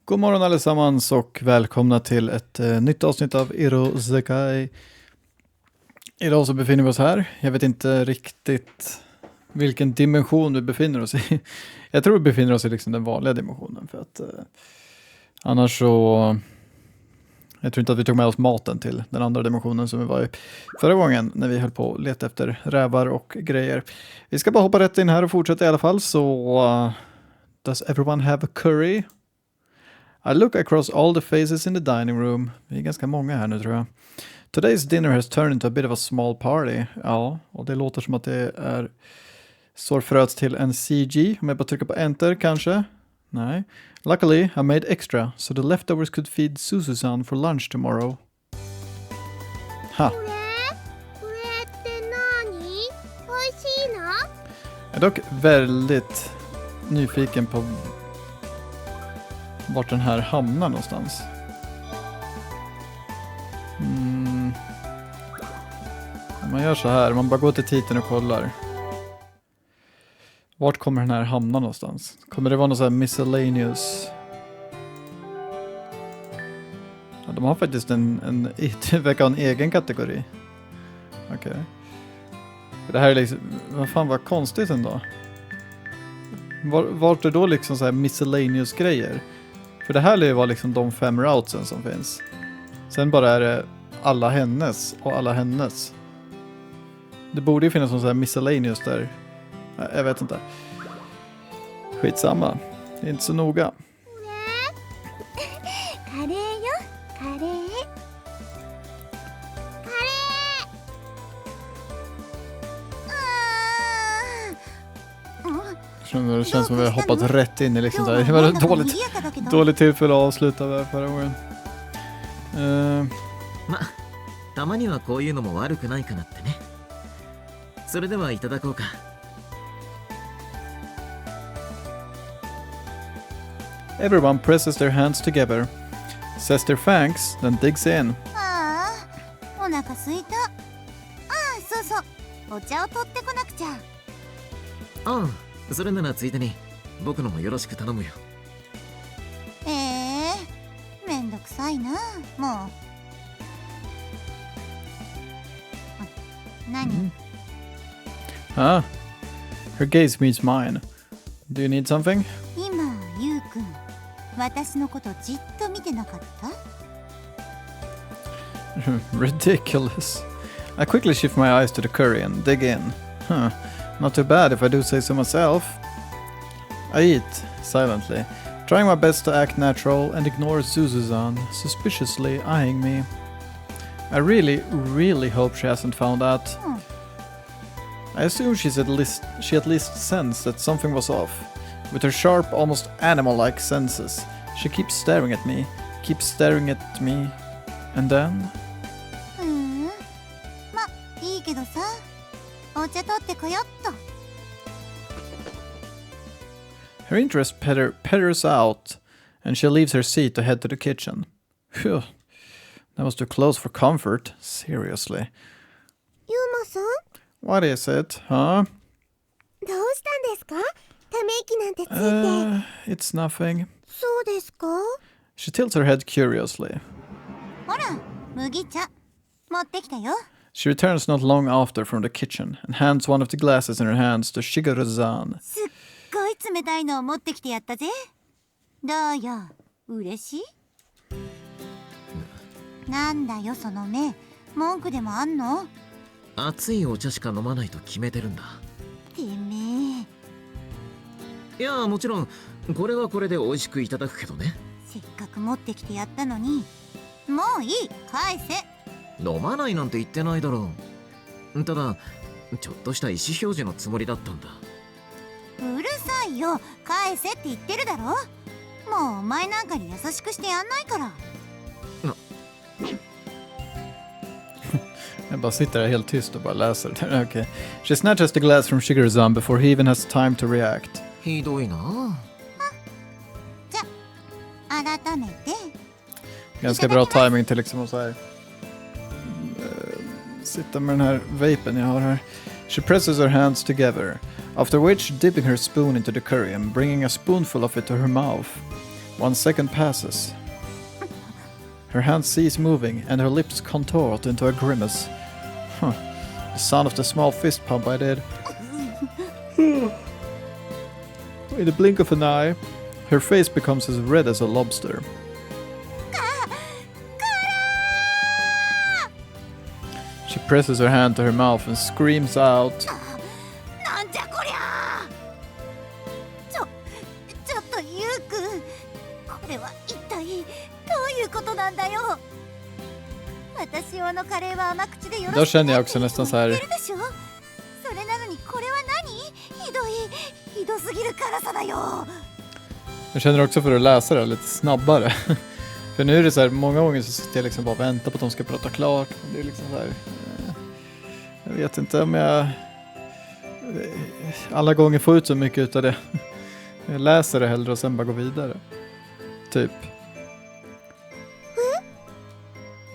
God morgon allesammans och välkomna till ett nytt avsnitt av Irosekai. Idag så befinner vi oss här. Jag vet inte riktigt vilken dimension vi befinner oss i. Jag tror vi befinner oss i liksom den vanliga dimensionen för att annars så... Jag tror inte att vi tog med oss maten till den andra dimensionen som vi var i förra gången när vi höll på att leta efter rävar och grejer. Vi ska bara hoppa rätt in här och fortsätta i alla fall. Så does everyone have a curry? I look across all the faces in the dining room. Vi är ganska många här nu tror jag. Today's dinner has turned into a bit of a small party. Ja, och det låter som att det är så fröts till en CG. Om jag bara trycker på enter kanske. Nej. Luckily, I made extra, so the leftovers could feed Suzu-san for lunch tomorrow. Ha. Jag är dock väldigt nyfiken på vart den här hamnar någonstans. Om man gör så här, man bara går till titeln och kollar. Vart kommer den här hamna någonstans? Kommer det vara någon sån här miscellaneous? Ja, de har faktiskt verkar ha en egen kategori. Okej. Okay. Det här är liksom, vad fan var konstigt ändå. Vart är då liksom så här miscellaneous grejer? För det här lär ju vara liksom de 5 routesen som finns. Sen bara är det alla hennes och alla hennes. Det borde ju finnas någon sån här miscellaneous där. Jag vet inte. Skitsamma. Det är inte så noga. Det känns som att vi har hoppat rätt in i liksom så här. Det var ett dåligt tillfälle att avsluta förra gången. たまにはこういうのも悪くないかなってね。それではいただこうか。Everyone presses their hands together, says their thanks, then digs in. お腹すいた。そうそう。お茶を取ってこなくちゃ。それならついでに僕のもよろしく頼むよ。めんどくさいな。もう。何？ Her gaze meets mine. Do you need something? 今、ゆうくん、私のことじっと見てなかった？ Ridiculous. I quickly shift my eyes to the curry and dig in. Not too bad if I do say so myself. I eat silently, trying my best to act natural and ignore Suzu-san, suspiciously eyeing me. I really, really hope she hasn't found out. I assume she at least sensed that something was off. With her sharp, almost animal-like senses, she keeps staring at me, and then... ま、いいけどさ、お茶取ってこよっと。 Her interest peters out, and she leaves her seat to head to the kitchen. Phew, that was too close for comfort, seriously. ゆうまさん？ What is it, huh? どうしたんですか？ため息なんてついて。It's nothing. そうですか？ She tilts her head curiously. ほら、麦茶持ってきたよ。 She returns not long after from the kitchen and hands one of the glasses in her hands to Shigeru-san. すっごい冷たいのを持ってきてやったぜ。どうよ、嬉しい？なんだよその目、文句でもあんの？熱いお茶しか飲まないと決めてるんだ。てめえ。いや、もちろんこれはこれで美味しくいただくけどね。せっかく持ってきてやったのに、もういい、返せ。飲まないなんて言ってないだろう。ただちょっとした意思表示のつもりだったんだ。うるさいよ、返せって言ってるだろ。もうお前なんかに優しくしてやんないから。Jag bara sitter här helt tyst och bara läser. Okay. She snatches the glass from Shigeru-san before he even has time to react. ひどいな。じゃ、改めて。 Ganska bra timing till liksom att så här, sitta med den här vapen jag har här. She presses her hands together, after which dipping her spoon into the curry and bringing a spoonful of it to her mouth. 1 second passes. Her hands cease moving and her lips contort into a grimace. Huh. The sound of the small fist pump I did. In the blink of an eye, her face becomes as red as a lobster. She presses her hand to her mouth and screams out. なんじゃこりゃちょっとユウくん、これは一体どういうことなんだよ。私用のカレーは甘口でよろしく Då känner jag också nästan så här. 言ってるでしょ。それなのにこれは何？ひどすぎる辛さだよ。 Jag känner också för att läsa det lite snabbare. För nu är det så här, många gånger så sitter jag liksom bara och väntar på att de ska prata klart. Det är liksom så här, jag vet inte om jag alla gånger får ut så mycket utav det. Jag läser det hellre och sen bara går vidare. Typ.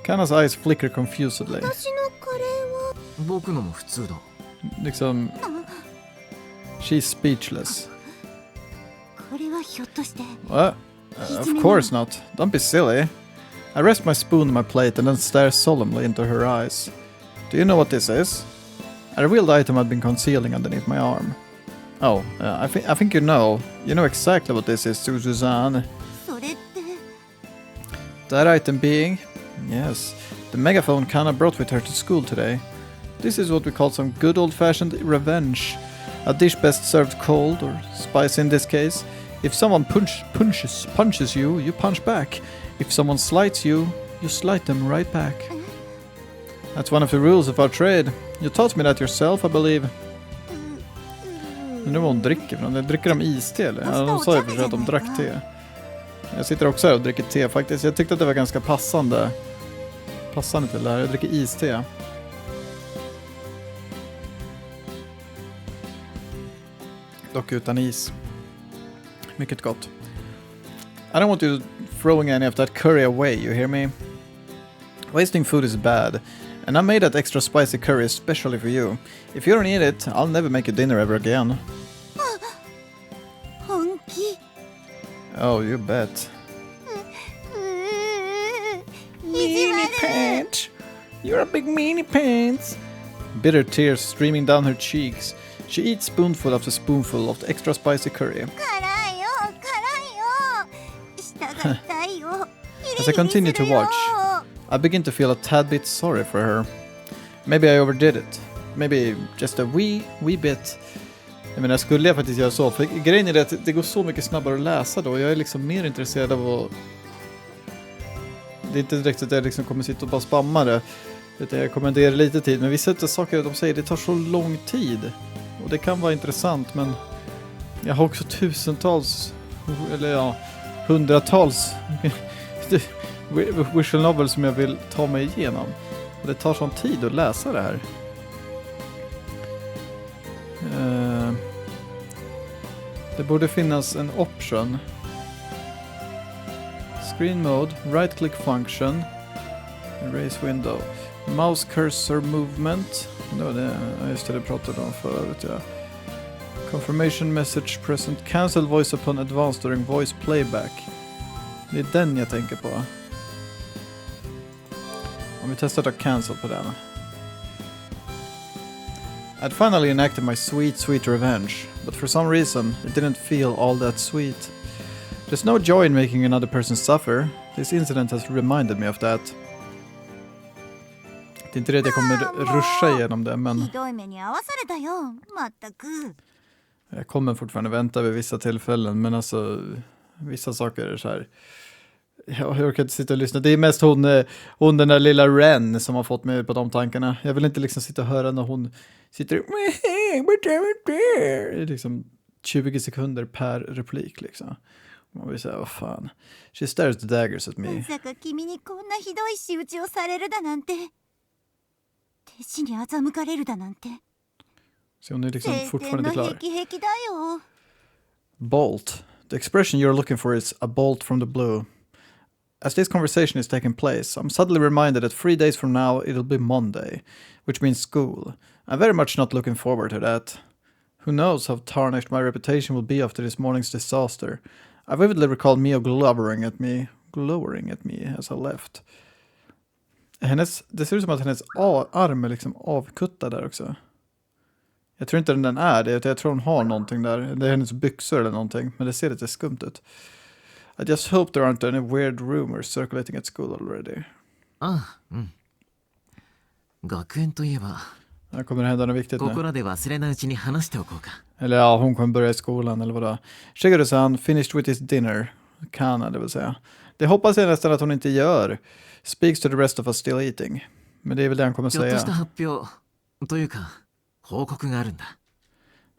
Kannas eyes flicker confusedly. 私のカレーは僕のも普通だ。 Liksom, she's speechless. これはひょっとして What? Of course not. Don't be silly. I rest my spoon on my plate and then stare solemnly into her eyes. Do you know what this is? I revealed the item I'd been concealing underneath my arm. Oh, I think you know. You know exactly what this is, Suzanne. それって That item being... Yes, the megaphone Kana brought with her to school today. This is what we call some good old-fashioned revenge. A dish best served cold, or spicy in this case. If someone punches you, you punch back. If someone slights you, you slight them right back. That's one of the rules of our trade. You taught me that yourself, I believe. Men nu vad hon dricker från. Dricker de iste eller? Ja, de sa ju för sig att de drack te. Jag sitter också här och dricker te faktiskt. Jag tyckte att det var ganska passande. Passande till det här. Jag dricker iste. Dock utan is. Mycket gott. I don't want you throwing any of that curry away, you hear me? Wasting food is bad. And I made that extra spicy curry especially for you. If you don't eat it, I'll never make you dinner ever again. 本気 Oh, you bet. 意地悪 pants. You're a big meanie pants. Bitter tears streaming down her cheeks. She eats spoonful after spoonful of the extra spicy curry. 辛いよ舌が痛いよ As I continue to watch, I begin to feel a tad bit sorry for her. Maybe I overdid it. Maybe just a wee bit. Jag menar, skulle jag faktiskt göra så? För grejen är att det går så mycket snabbare att läsa då. Jag är liksom mer intresserad av att... Det är inte direkt att jag liksom kommer sitta och bara spamma det. Utan jag kommer ge det lite tid. Men vissa saker de säger, det tar så lång tid. Och det kan vara intressant, men... Jag har också tusentals... Eller ja, hundratals... visual novels som jag vill ta mig igenom. Och det tar sån tid att läsa det här. Det borde finnas en option. Screen mode, right click function, erase window, mouse cursor movement. Det var det, just det pratade om förut, ja. Confirmation message present, cancel voice upon advanced during voice playback. Det är den jag tänker på. Om vi testar att cancel på den. I'd finally enacted my sweet revenge, but for some reason it didn't feel all that sweet. There's no joy in making another person suffer. This incident has reminded me of that. Det är inte det att jag kommer ruscha igenom det, men ひどい目に遭わされたよまったく jag kommer fortfarande vänta vid vissa tillfällen, men alltså vissa saker är så här. Jag orkar inte sitta och lyssna. Det är mest hon den där lilla Ren som har fått mig på de tankarna. Jag vill inte liksom sitta och höra när hon sitter liksom 20 sekunder per replik liksom. Man vill säga, vad fan. She stares the daggers at ま me. さか君にこんなひどい仕打ちをされるだなんて弟子に欺かれるだなんて Så hon är liksom 晴天 fortfarande の klar. 霹靂だよ Bolt. The expression you're looking for is a bolt from the blue. As this conversation is taking place, I'm suddenly reminded that 3 days from now it'll be Monday, which means school. I'm very much not looking forward to that. Who knows how tarnished my reputation will be after this morning's disaster. I vividly recall Mio glowering at me as I left. Det ser ut som att hennes arm är liksom avkuttad där också. Jag tror inte den är det. Jag tror hon har någonting där. Det är hennes byxor eller någonting. Men det ser lite skumt ut. I just hope there aren't any weird rumors circulating at school already. 学園といえば Här kommer det hända något viktigt ここ nu. らで忘れないうちに話しておこうか Eller ja, hon kommer börja i skolan eller vadå. Shigeru-san finished with his dinner. Kana, det vill säga. Det hoppas jag nästan att hon inte gör. Speaks to the rest of us still eating. Men det är väl det han kommer ちょっとした säga. 発表というか報告があるんだ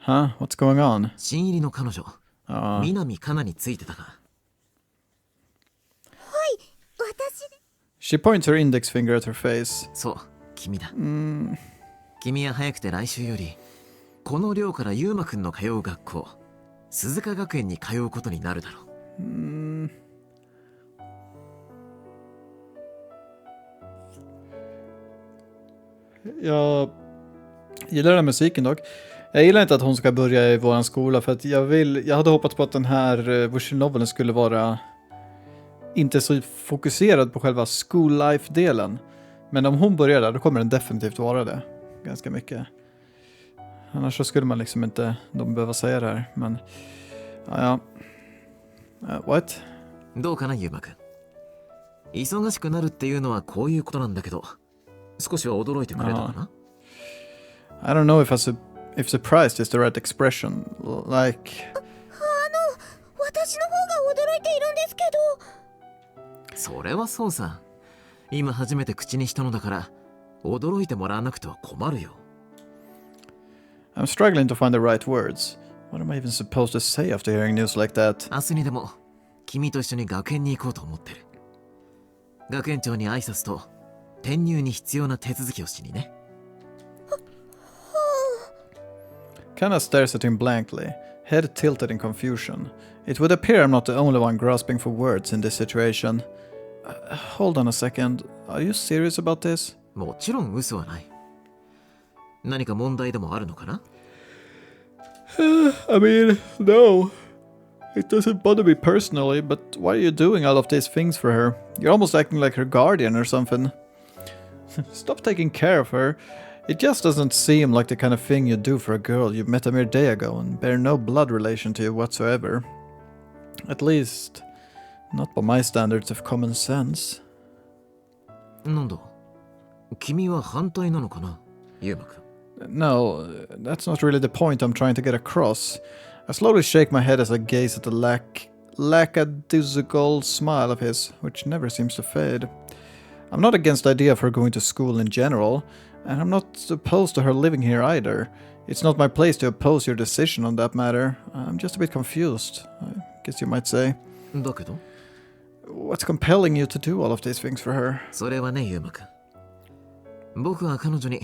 Huh? What's going on? 新入りの彼女 Ja. 南かなについてたか私 She points her index finger at her face. そう君だ君は早くて来週よりこの寮からユウマくんの通う学校鈴鹿学園に通うことになるだろう Jag gillar den här musiken dock. Jag gillar inte att hon ska börja i våran skola för att jag hade hoppats på att den här visual novelen skulle vara inte så fokuserad på själva school life-delen. Men om hon börjar där, då kommer den definitivt vara det. Ganska mycket. Annars så skulle man liksom inte behöva säga det här. Men, ja. What? どうかなユウマくん忙しくなるっていうのはこういうことなんだけど少しは驚いてくれたかな I don't know if surprised is the right expression. Like... 私の方が驚いているんですけどそれはそうさ今初めて口にしたのだから驚いてもらわなくては困るよ I'm struggling to find the right words. What am I even supposed to say after hearing news like that? 明日にでも君と一緒に学園に行こうと思ってる学園長に挨拶と転入に必要な手続きをしにね Kana stares at him blankly, head tilted in confusion. It would appear I'm not the only one grasping for words in this situation. Hold on a second. Are you serious about this? もちろん嘘はない何か問題でもあるのかな I mean, no. It doesn't bother me personally, but why are you doing all of these things for her? You're almost acting like her guardian or something. Stop taking care of her. It just doesn't seem like the kind of thing you do for a girl you met a mere day ago and bear no blood relation to you whatsoever. At least, not by my standards of common sense. なんだ君は反対なのかなユウマくん No, that's not really the point I'm trying to get across. I slowly shake my head as I gaze at the lackadaisical smile of his, which never seems to fade. I'm not against the idea of her going to school in general, and I'm not opposed to her living here either. It's not my place to oppose your decision on that matter. I'm just a bit confused, I guess you might say. だけど What's compelling you to do all of these things for her? それはねユウマくん僕は彼女に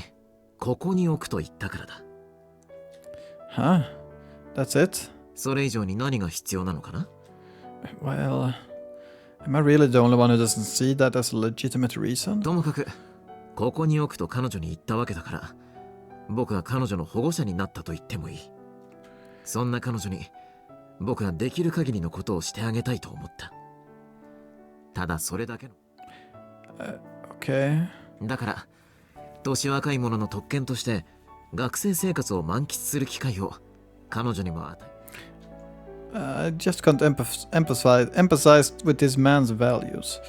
ここに置くと言ったからだ Huh? That's it? それ以上に何が必要なのかな Well, am I really the only one who doesn't see that as a legitimate reason? ともかくここに置くと彼女に言ったわけだから僕は彼女の保護者になったと言ってもいいそんな彼女に僕はできる限りのことをしてあげたいと思ったただそれだけの Okay. だから年若い者の特権として学生生活を満喫する機会を彼女にも与え I just can't emphasize with this man's values.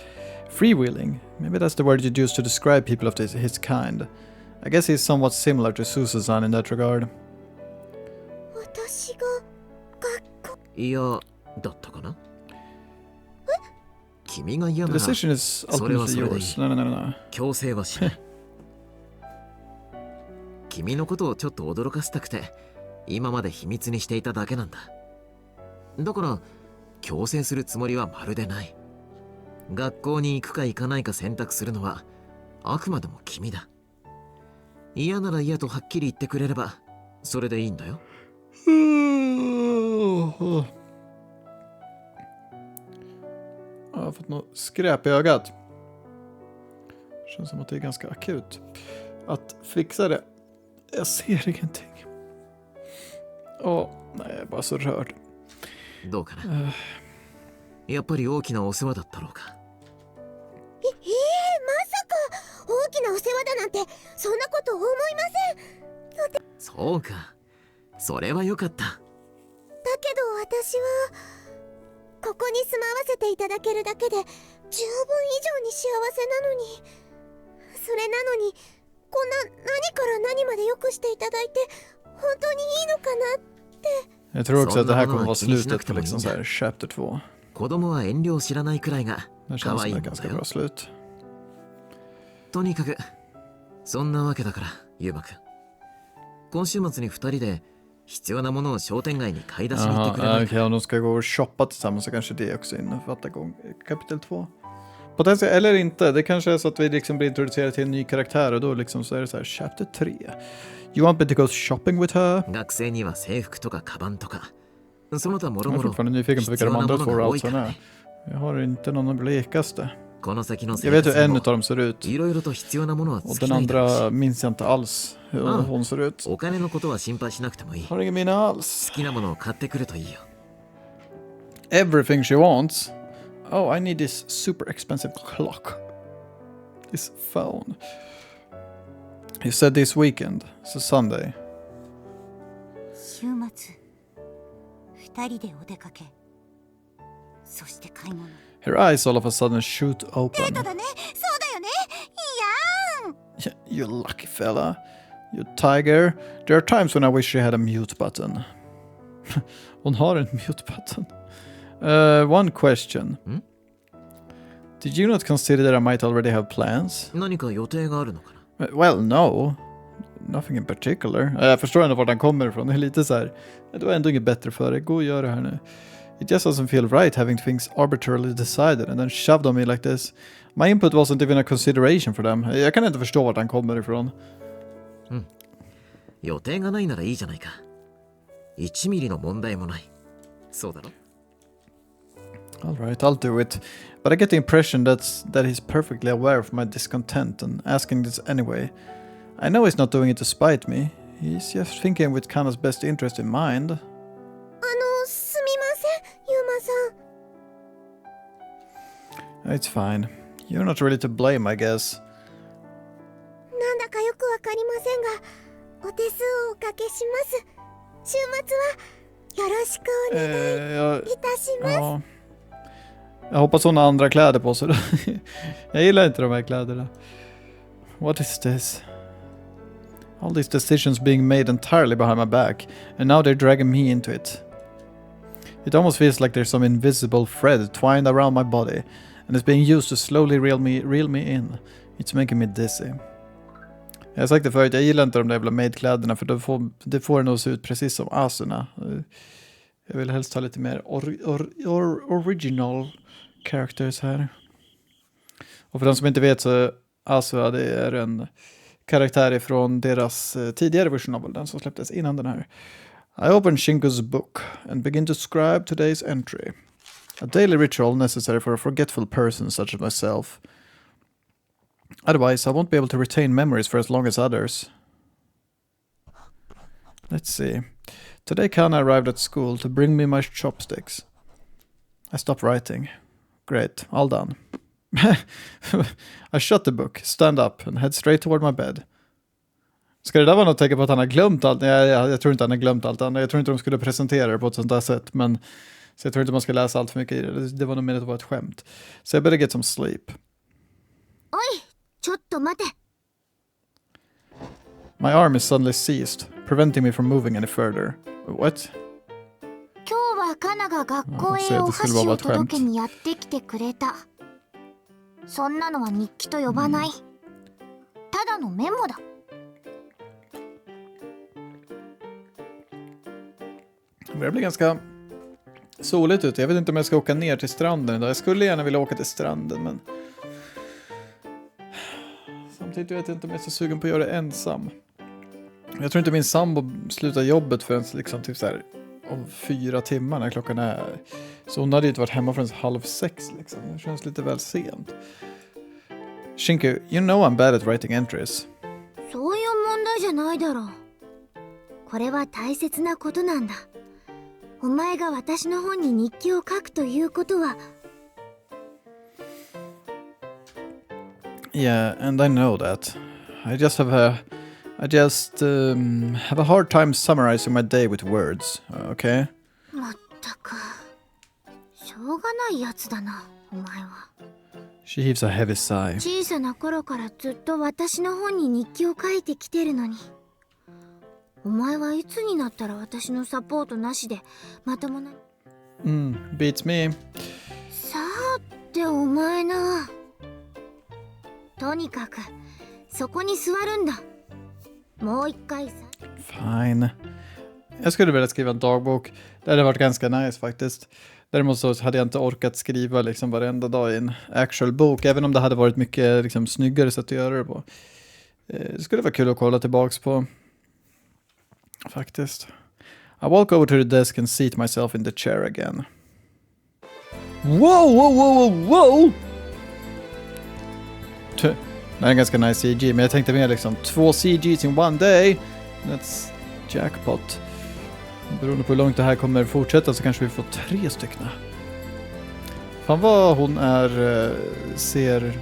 Freewheeling, maybe that's the word you'd use to describe people of his kind. I guess he's somewhat similar to Susan in that regard. 私が学校いやだったかな君が嫌 The なら decision is それは ultimately それでいい yours. No. 強制はしない君のことをちょっと驚かせたくて今まで秘密にしていただけなんだだから強制するつもりはまるでない学校に行くか行かないか選択するのはあくまでも君だ嫌なら嫌とはっきり言ってくれればそれでいいんだよ Jag har fått något skräp i ögat. Känns som att det är ganska akut att fixa det. Jag ser ingenting. Nej, jag är bara så rörd. どうかなやっぱり大きなお世話だったろうか。まさか大きなお世話だなんてそんなこと思いません。そうか、それはよかった。だけど私はここに住まわせていただけるだけで十分以上に幸せなのに、それなのにこんな何から何まで良くしていただいて本当にいいのかなって。Jag tror också att det här kommer vara slutet på liksom så här chapter 2. 子供は遠慮を知らないくらいが Det 可 känns 愛い som も ett のだ ganska よ。 bra slut. とにかくそんなわけだから、ゆうまくん、今週末に2人で必要なものを商店街に買い出しに行ってくれない Jaha, か。 okej, om de ska gå och shoppa tillsammans så kanske det också innefattar kapitel 2. Potentiellt eller inte, det kanske är så att vi liksom blir introducerade till en ny karaktär och då liksom så är det så här chapter 3. You want me to go shopping with her? 学生には制服とかカバンとかその他もろ Jag är もろ fortfarande nyfiken på vilka de andra två routsen är. Jag har inte någon av de blekaste. この先の Jag 生 vet hur 活 en に av dem ser ut. いろいろと必要なものは Och 尽 den きないだろうし、 andra minns jag inte alls hur hon ser ut. お金のことは心配しなくてもいい。 Har ingen minne alls. 好きなものを買ってくるといいよ。 Everything she wants. Oh, I need this super expensive clock. This phone. You said this weekend, so Sunday. 週末二人でお出かけ、そして買い物。 Her eyes all of a sudden shoot open. だね、そうだよね。いや You lucky fella. You tiger. There are times when I wish she had a mute button. Hon har en mute button. One question. Hmm? Did you not consider that I might already have plans? 何か予定があるのかな。 Well, no. Nothing in particular. Jag förstår ändå var den kommer ifrån. Det är lite så här. Du har ändå inget bättre för dig. Gå och gör det här nu. It just doesn't feel right having things arbitrarily decided and then shoved on me like this. My input wasn't even a consideration for them. Jag kan inte förstå var den kommer ifrån. 予定がないならいいじゃないか。1ミリの問題もない。そうだろ。 Alright, I'll do it. But I get the impression that he's perfectly aware of my discontent and asking this anyway. I know he's not doing it to spite me. He's just thinking with Kana's best interest in mind. すみません、ユーマさん。 It's fine. You're not really to blame, I guess. なんだかよくわかりませんが、お手数をおかけします。週末はよろしくお願いいたします。 Ja. Jag hoppas hon har andra kläder på sig då. Jag gillar inte de här kläderna. What is this? All these decisions being made entirely behind my back, and now they're dragging me into it. It almost feels like there's some invisible thread twined around my body, and it's being used to slowly reel me in. It's making me dizzy. Jag har sagt det förut, jag gillar inte de där jävla maidkläderna för det får nog se ut precis som Asuna. Jag vill helst ha lite mer original characters här. Och för de som inte vet så Asuna, det är en karaktär ifrån deras tidigare version av den som släpptes innan den här. I open Shinko's book and begin to scribe today's entry. A daily ritual necessary for a forgetful person such as myself. Otherwise, I won't be able to retain memories for as long as others. Let's see. Today Kana arrived at school to bring me my chopsticks. I stopped writing. Great, all done. I shut the book, stand up and head straight toward my bed. Ska det där vara något tecken på att han har glömt allt? Jag tror inte han har glömt allt. Jag tror inte de skulle presentera det på ett sånt där sätt. Men, så jag tror inte man ska läsa allt för mycket i det. Det var nog mer att det var ett skämt. So I better get some sleep. Oj, ちょっと待て。 My arm is suddenly seized, preventing me from moving any further. What? 今日はカナが学校へお箸を届けにやってきてくれた。そんなのは日記と呼ばない。ただのメモだ。 Det blir ganska soligt ute. Jag vet inte om jag ska åka ner till stranden idag. Jag skulle gärna vilja åka till stranden, men samtidigt vet jag inte om jag är så sugen på att göra det ensam. Jag tror inte min sambo slutar jobbet förrän liksom typ så här om 4 timmar när klockan är. Så hon hade ju inte varit hemma förrän 5:30 liksom. Det känns lite väl sent. Shinku, you know I'm bad at writing entries. そういう問題じゃないだろう。これは大切なことなんだ。お前が私の本に日記を書くということは Yeah, and I know that. I just have a hard time summarizing my day with words, okay? まったくしょうがないやつだなお前は。 She heaves a heavy sigh. 小さな頃からずっと私の本に日記を書いてきてるのに、お前はいつになったら私のサポートなしでまともな。Beats me. さてお前な。とにかくそこに座るんだ。もう一回さ。 Fine. Jag skulle vilja skriva en dagbok. Det hade varit ganska nice faktiskt. Däremot så hade jag inte orkat skriva liksom varenda dag i en actual bok. Även om det hade varit mycket liksom, snyggare sätt att göra det på. Det skulle vara kul att kolla tillbaks på. Faktiskt. I walk over to the desk and seat myself in the chair again. Wow! Det är en ganska nice CG, men jag tänkte mer liksom 2 CGs in one day. That's jackpot. Beroende på hur långt det här kommer fortsätta så kanske vi får 3 stycken. Fan vad hon ser...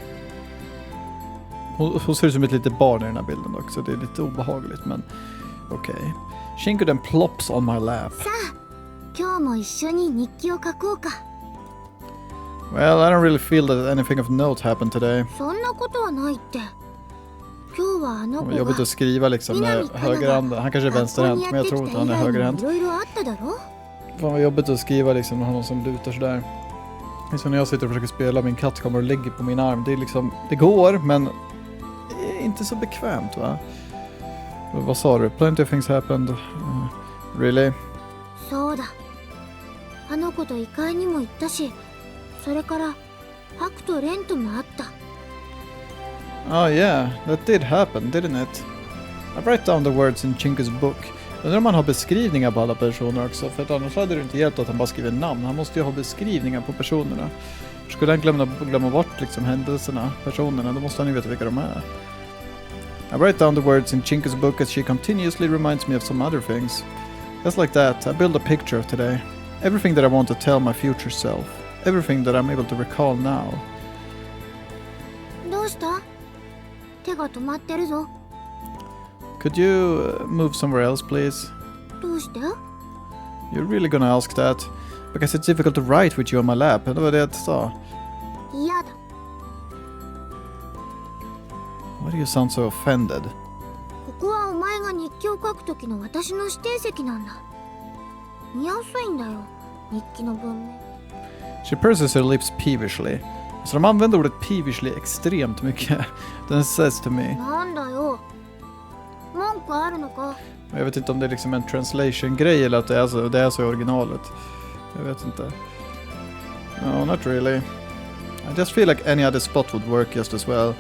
Hon ser ut som ett litet barn i den här bilden också. Det är lite obehagligt, men okej. Okay. Shinko then plops on my lap. Well, I don't really feel that anything of note happened today. Det var jobbigt att skriva liksom med högerhanden. Han kanske är vänsterhänt, men jag tror inte han är högerhänt. Fan vad jobbigt att skriva liksom med någon som lutar sådär. Det är så när jag sitter och försöker spela, min katt kommer och lägger på min arm. Det är liksom, det går, men det är inte så bekvämt, va? Vad sa du? Plenty of things happened. Really? Oh yeah, that did happen, didn't it? I write down the words in Chinkus book. Undrar om han har beskrivningar på alla personer också, för att annars hade det inte hjälpt att han bara skriver namn. Han måste ju ha beskrivningar på personerna. Skulle han glömma bort liksom händelserna, personerna, då måste han ju veta vilka de är. I write down the words in Chinkus book as she continuously reminds me of some other things. Just like that, I build a picture of today. Everything that I want to tell my future self. Everything that I'm able to recall now. Could you move somewhere else, please? You're really gonna ask that? Because it's difficult to write with you on my lap. Det var det jag sa. Why do you sound so offended? She purses her lips peevishly. Så de använder ordet peevishly extremt mycket. Den says to me. Jag vet inte om det är liksom en translation-grej eller att det är så i originalet. Jag vet inte. No, not really. I just feel like any other spot would work just as well.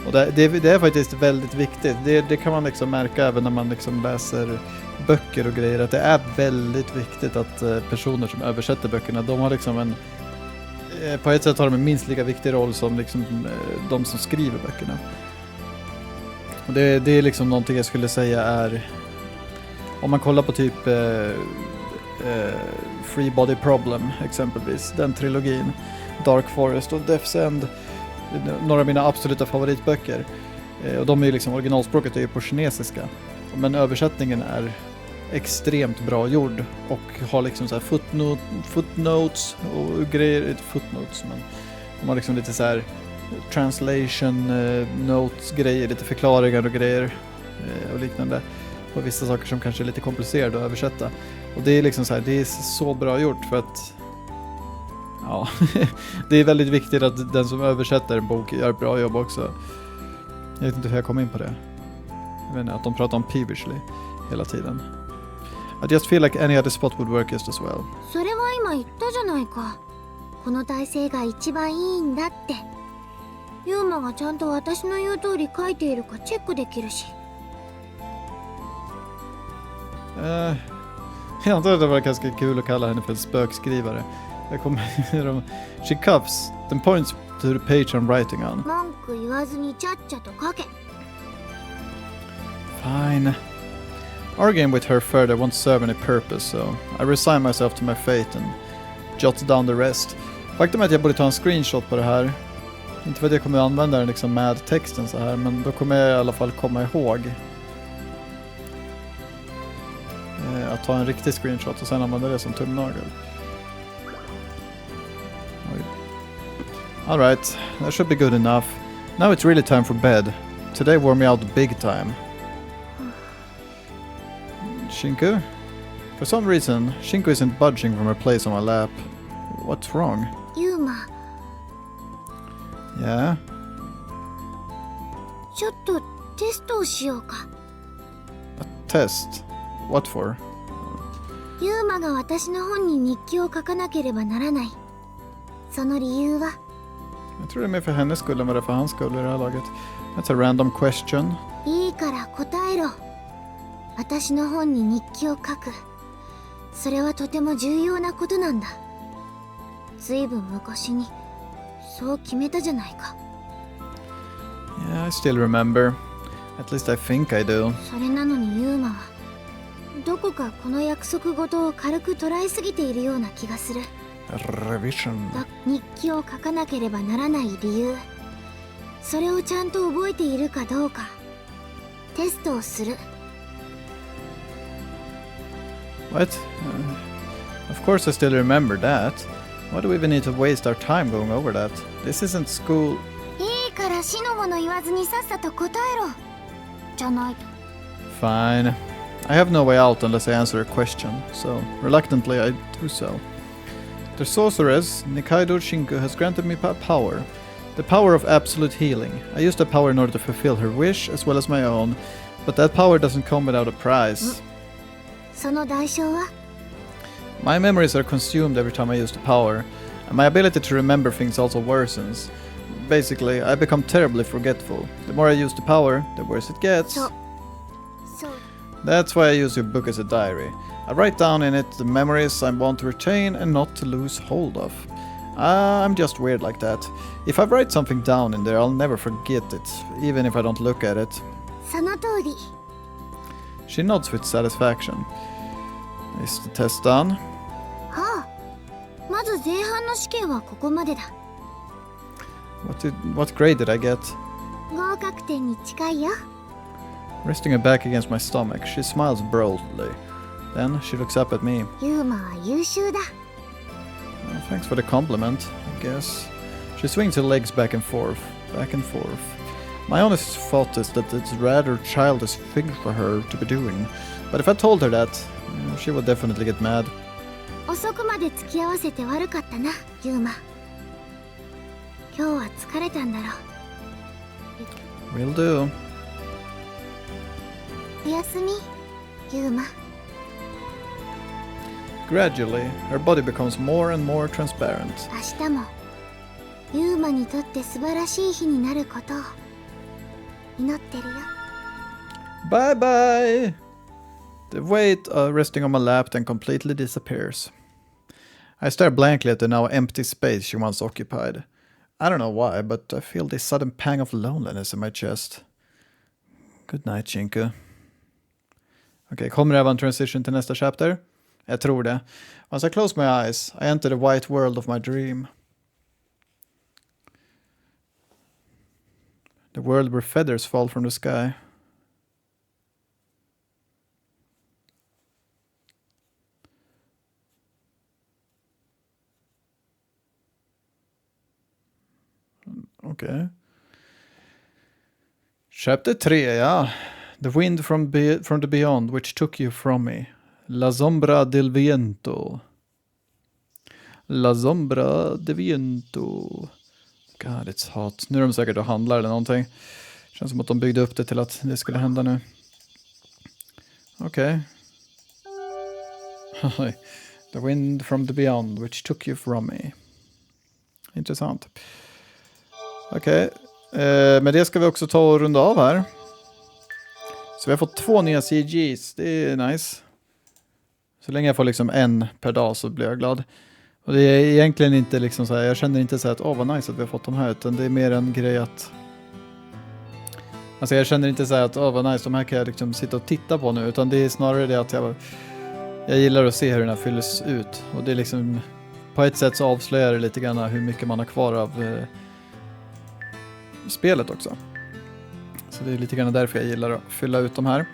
Och det är faktiskt väldigt viktigt. Det kan man liksom märka även när man liksom läser böcker och grejer. Att det är väldigt viktigt att personer som översätter böckerna, de har liksom på ett sätt har de en minst lika viktig roll som liksom de som skriver böckerna. Och det är liksom någonting jag skulle säga är, om man kollar på typ Free Body Problem exempelvis, den trilogin, Dark Forest och Death's End, några av mina absoluta favoritböcker. Och de är ju liksom, originalspråket är ju på kinesiska, men översättningen är extremt bra gjord och har liksom så här footnotes och grejer, inte footnotes, men de har liksom lite så här translation notes grejer, lite förklaringar och grejer och liknande på vissa saker som kanske är lite komplicerade att översätta. Och det är liksom så här, det är så bra gjort för att ja, det är väldigt viktigt att den som översätter en bok gör ett bra jobb också. Jag vet inte hur jag kom in på det. Jag vet inte, att de pratar om peevishly hela tiden. I just feel like any other spot would work just as well. それは今言ったじゃないか。この体勢が一番いいんだって。ユーマがちゃんと私の言う通り書いているかチェックできるし。Jag antar att det var ganska kul att kalla henne för en spökskrivare. She cuffs, then points to the page I'm writing on. 文句言わずにちゃっちゃと書け。Fine. Arguing with her further won't serve any purpose, so I resign myself to my fate and jot down the rest. Faktum är att jag borde ta en screenshot på det här Inte för att jag kommer använda den liksom med texten så här, men då kommer jag i alla fall komma ihåg att ta en riktig screenshot och sen använda det som tumnagel. Alright, that should be good enough. Now it's really time for bed. Today wore me out big time. Shinku? For some reason, Shinku isn't budging from her place on my lap. What's wrong? ユーマ、 Yeah? ちょっとテストをしようか。 Test? What for? ユーマが私の本に日記を書かなければならない。その理由は Jag tror det är mer för hennes skull än vad det är för hans skull i det här laget. That's a random question. いいから答えろ。私の本に日記を書く。それはとても重要なことなんだ。ずいぶん昔にそう決めたじゃないか。 Yeah, I still remember. At least I think I do. それなのにユーマはどこかこの約束事を軽く捉えすぎているような気がする。 Revision. 日記を書かなければならない理由、それをちゃんと覚えているかどうかテストをする。 What? Of course I still remember that. Why do we even need to waste our time going over that? This isn't school. いいから死のもの言わずにさっさと答えろ。じゃないと。 Fine. I have no way out unless I answer a question, so reluctantly I do so. The sorceress, Nikaido Shinku, has granted me power. The power of absolute healing. I use the power in order to fulfill her wish as well as my own, but that power doesn't come without a price. その代償は My memories are consumed every time I use the power, and my ability to remember things also worsens. Basically, I become terribly forgetful. The more I use the power, the worse it gets. そう。 That's why I use your book as a diary. I write down in it the memories I want to retain and not to lose hold of. I'm just weird like that. If I write something down in there, I'll never forget it, even if I don't look at it. その通り。 She nods with satisfaction. Is the test done? はあ。まず前半の試験はここまでだ。 What grade did I get? 合格点に近いよ。 Resting her back against my stomach, she smiles broadly. Then she looks up at me. ユーマは優秀だ。 Thanks for the compliment, I guess. She swings her legs back and forth, back and forth. My honest thought is that it's rather childish thing for her to be doing. But if I told her that, she would definitely get mad. 遅くまで付き合わせて悪かったな、ユーマ。今日は疲れたんだろう。 Will do. おやすみ、ユーマ。 Gradually, her body becomes more and more transparent. 明日もユーマにとって素晴らしい日になることを祈ってるよ。 Bye bye! The weight resting on my lap then completely disappears. I stare blankly at the now empty space she once occupied. I don't know why, but I feel this sudden pang of loneliness in my chest. Good night, Shinku. Okej, kommer det vara en transition till nästa chapter? Jag tror det. Once I close my eyes, I enter the white world of my dream. The world where feathers fall from the sky. Okay. Chapter 3, ja. The wind from the beyond which took you from me. La sombra del viento. La sombra del viento. God, it's hot. Nu är de säkert och handlar eller någonting. Känns som att de byggde upp det till att det skulle hända nu. Okej. Okay. The wind from the beyond which took you from me. Intressant. Okej. Med det ska vi också ta och runda av här. Så vi har fått 2 nya CGs. Det är nice. Så länge jag får liksom en per dag så blir jag glad. Och det är egentligen inte liksom så här, jag känner inte så här att vad nice att vi har fått de här, utan det är mer en grej att alltså jag känner inte så här att vad nice, de här kan jag liksom sitta och titta på nu, utan det är snarare det att jag gillar att se hur den här fylls ut, och det är liksom på ett sätt så avslöjar det lite grann hur mycket man har kvar av spelet också. Så det är lite grann därför jag gillar att fylla ut de här.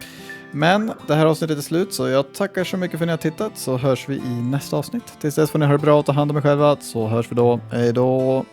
Men det här avsnittet är slut, så jag tackar så mycket för att ni har tittat, så hörs vi i nästa avsnitt. Tills dess får ni ha det bra och ta hand om er själva, så hörs vi då. Hej då!